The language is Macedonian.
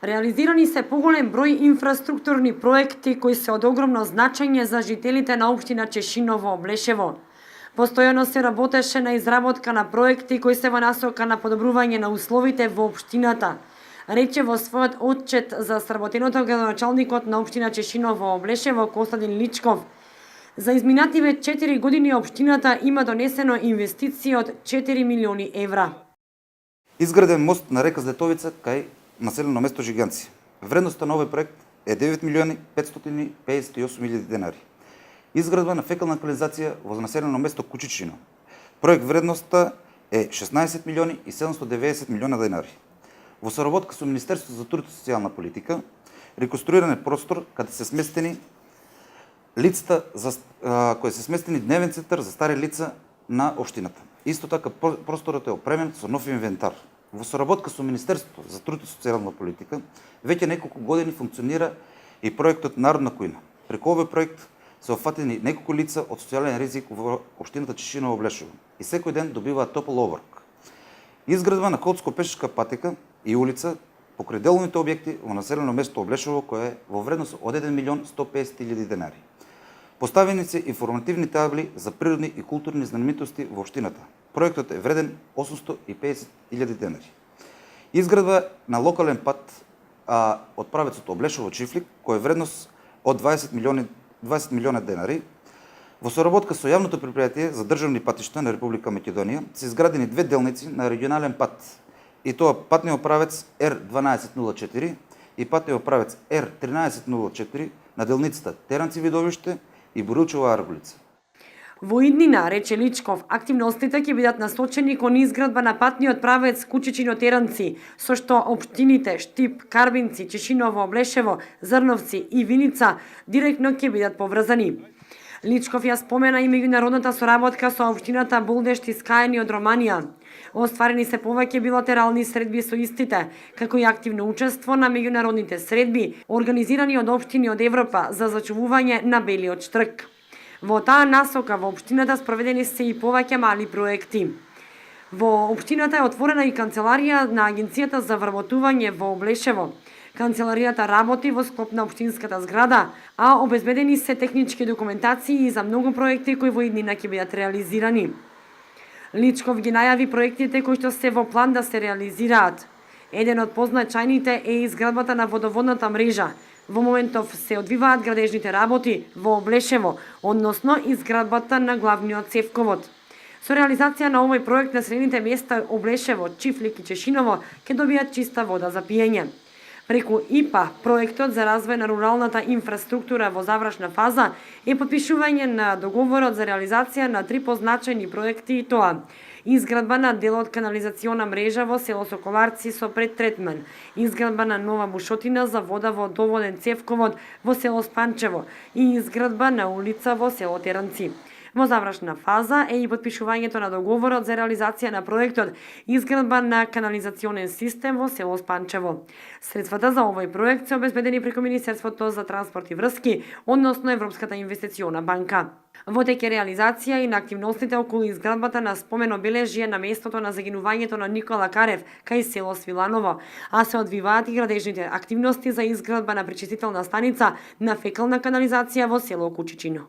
Реализирани се поголем број инфраструктурни проекти кои се од огромно значење за жителите на општина Чешиново Облешево. Постојано се работеше на изработка на проекти кои се во насока на подобрување на условите во општината, рече во својот отчет за сработеното градоначалникот на општина Чешиново Облешево Костадин Личков. За изминативе 4 години општината има донесено инвестиции од 4 милиони евра. Изграден мост на река Злетовица кај населено место Жиганци. Вредноста на овој проект е 9 милиони 558 илјади денари. Изградба на фекална канализација во населено место Кучичино. Проект вредноста е 16 милиони и 790 милиона денари. Во соработка со Министерството за труд и социјална политика, реконструиран е простор каде се сместени лицата кои се сместени дневен центар за стари лица на општината. Исто така просторот е опремен со нов инвентар. Во соработка со Министерството за труд и социјална политика, веќе неколку години функционира и проектот Народна кујна. Преку овој проект се офатени неколку лица од социјален ризик во општината Чешиново Облешево и секој ден добиваат топол оброк. Изградба на ходско-пешачка патека и улица покрај деловните објекти во населено место Облешево кое е во вредност од 1 милион 150 илјади денари. Поставени се информативни табли за природни и културни знаменитости во општината. Проектот е вреден 850 илјади денари. Изградба на локален пат од правецот Облешево-Чифлик, кој е вредност од 20 милиона денари. Во соработка со јавното предпријатие за државни патишта на Република Македонија се изградени две делници на регионален пат, и тоа патниот правец R1204 и патниот правец R1304 на делницата Теранци-Видовиште и Борилчево-Арголица. Во иднина, рече Личков, активностите ќе бидат насочени кон изградба на патниот правец Кучичино-Теранци, со што општините Штип, Карбинци, Чешиново, Облешево, Зрновци и Виница директно ќе бидат поврзани. Личков ја спомена и меѓународната соработка со општината Булдешт и Скајани од Романија. Остварени се повеќе билатерални средби со истите, како и активно учество на меѓународните средби, организирани од општини од Европа за зачувување на белиот штрк. Во таа насока во општината спроведени се и повеќе мали проекти. Во општината е отворена и канцеларија на Агенцијата за вработување во Облешево. Канцеларијата работи во склоп на општинската зграда, а обезбедени се технички документации за многу проекти кои во иднина ќе бидат реализирани. Личков ги најави проектите кои што се во план да се реализираат. Еден од позначајните е изградбата на водоводната мрежа. Во моментов се одвиваат градежните работи во Облешево, односно изградбата на главниот цевковод. Со реализација на овој проект населените места Облешево, Чифлик и Чешиново ќе добијат чиста вода за пиење. Преку ИПА, проектот за развој на руралната инфраструктура во завршна фаза, е подпишување на договорот за реализација на 3 позначајни проекти, и тоа: изградба на дел од канализациона мрежа во село Соколарци со предтретман, изградба на нова бушотина за вода во доводен цевковод во село Спанчево и изградба на улица во село Теранци. Во завршна фаза е и подпишувањето на договорот за реализација на проектот изградба на канализационен систем во село Спанчево. Средствата за овој проект се обезбедени преку Министерството за транспорт и врски, односно Европската инвестициона банка. Во тек е реализација и на активностите околу изградбата на спомен обележје на местото на загинувањето на Никола Карев кај село Свиланово, а се одвиваат и градежните активности за изградба на пречистителна станица на фекална канализација во село Кучичино.